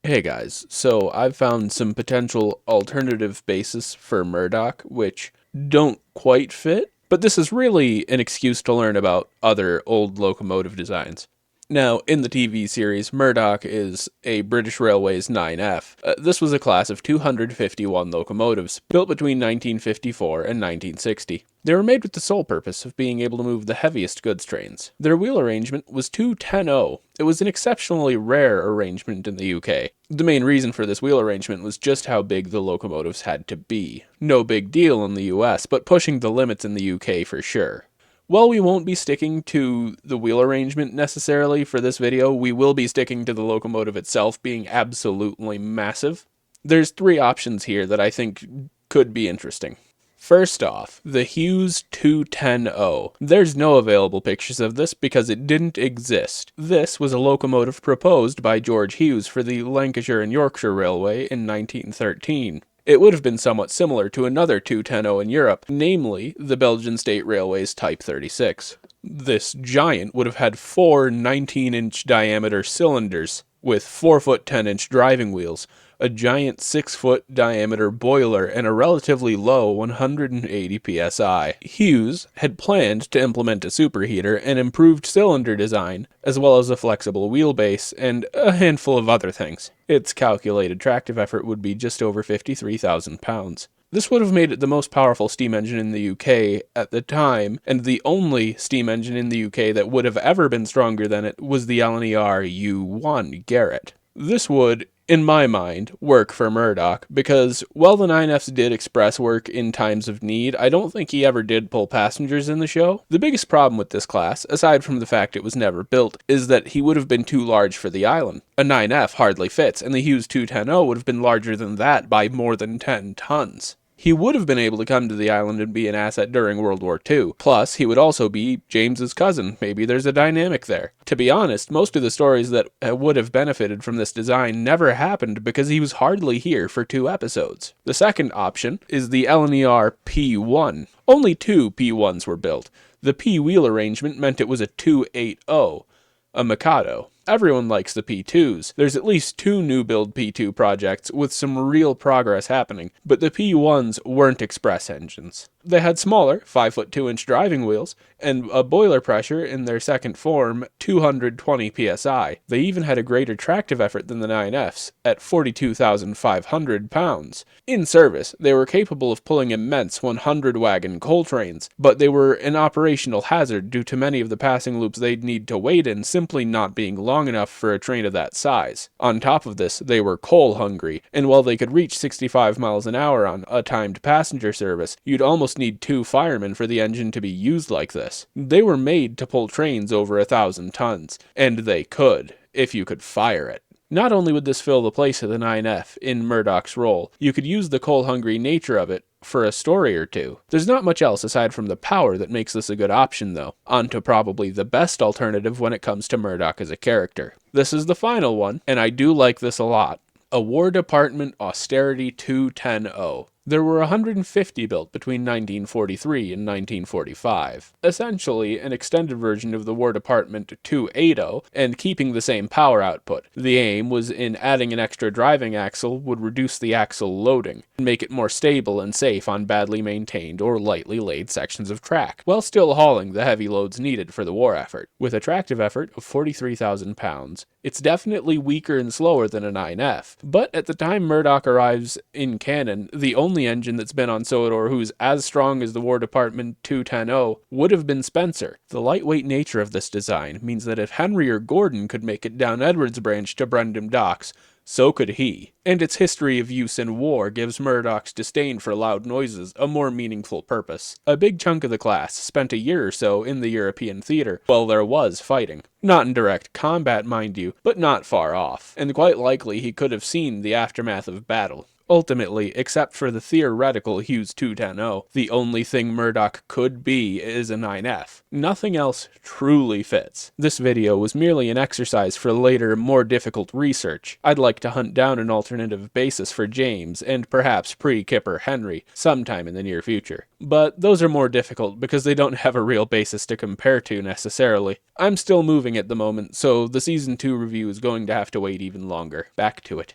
Hey guys, so I've found some potential alternative bases for Murdoch which don't quite fit, but this is really an excuse to learn about other old locomotive designs. Now, in the TV series, Murdoch is a British Railways 9F. This was a class of 251 locomotives, built between 1954 and 1960. They were made with the sole purpose of being able to move the heaviest goods trains. Their wheel arrangement was 210-0. It was an exceptionally rare arrangement in the UK. The main reason for this wheel arrangement was just how big the locomotives had to be. No big deal in the US, but pushing the limits in the UK for sure. While we won't be sticking to the wheel arrangement necessarily for this video, we will be sticking to the locomotive itself being absolutely massive. There's three options here that I think could be interesting. First off, the Hughes 210-0. There's no available pictures of this because it didn't exist. This was a locomotive proposed by George Hughes for the Lancashire and Yorkshire Railway in 1913. It would have been somewhat similar to another 210-0 in Europe, namely the Belgian State Railways Type 36. This giant would have had four 19-inch diameter cylinders with 4-foot 10-inch driving wheels, a giant 6-foot diameter boiler, and a relatively low 180 psi. Hughes had planned to implement a superheater, an improved cylinder design, as well as a flexible wheelbase, and a handful of other things. Its calculated tractive effort would be just over 53,000 pounds. This would have made it the most powerful steam engine in the UK at the time, and the only steam engine in the UK that would have ever been stronger than it was the LNER U1 Garrett. This would, in my mind, work for Murdoch, because while the 9Fs did express work in times of need, I don't think he ever did pull passengers in the show. The biggest problem with this class, aside from the fact it was never built, is that he would have been too large for the island. A 9F hardly fits, and the Hughes 210-0 would have been larger than that by more than 10 tons. He would have been able to come to the island and be an asset during World War II. Plus, he would also be James's cousin. Maybe there's a dynamic there. To be honest, most of the stories that would have benefited from this design never happened because he was hardly here for 2 episodes. The second option is the LNER P1. Only 2 P1s were built. The P wheel arrangement meant it was a 280, a Mikado. Everyone likes the P2s. There's at least 2 new build P2 projects with some real progress happening, but the P1s weren't express engines. They had smaller, 5-foot 2-inch driving wheels, and a boiler pressure in their second form, 220 psi. They even had a greater tractive effort than the 9Fs, at 42,500 pounds. In service, they were capable of pulling immense 100-wagon coal trains, but they were an operational hazard due to many of the passing loops they'd need to wait in simply not being long enough for a train of that size. On top of this, they were coal hungry, and while they could reach 65 miles an hour on a timed passenger service, you'd almost need 2 firemen for the engine to be used like this. They were made to pull trains over 1,000 tons, and they could, if you could fire it. Not only would this fill the place of the 9F in Murdoch's role, you could use the coal-hungry nature of it for a story or 2. There's not much else aside from the power that makes this a good option, though. On to probably the best alternative when it comes to Murdoch as a character. This is the final one, and I do like this a lot. A War Department Austerity 210-0. There were 150 built between 1943 and 1945. Essentially, an extended version of the War Department 280, and keeping the same power output. The aim was in adding an extra driving axle would reduce the axle loading, and make it more stable and safe on badly maintained or lightly laid sections of track, while still hauling the heavy loads needed for the war effort. With a tractive effort of 43,000 pounds, it's definitely weaker and slower than a 9F, but at the time Murdoch arrives in canon, the only engine that's been on Sodor who's as strong as the War Department 210-0 would have been Spencer. The lightweight nature of this design means that if Henry or Gordon could make it down Edwards Branch to Brendam Docks, so could he. And its history of use in war gives Murdoch's disdain for loud noises a more meaningful purpose. A big chunk of the class spent a year or so in the European theater while there was fighting. Not in direct combat, mind you, but not far off, and quite likely he could have seen the aftermath of battle. Ultimately, except for the theoretical Hughes 210-0, the only thing Murdoch could be is a 9F. Nothing else truly fits. This video was merely an exercise for later, more difficult research. I'd like to hunt down an alternative basis for James, and perhaps pre-Kipper Henry, sometime in the near future. But those are more difficult because they don't have a real basis to compare to necessarily. I'm still moving at the moment, so the Season 2 review is going to have to wait even longer. Back to it.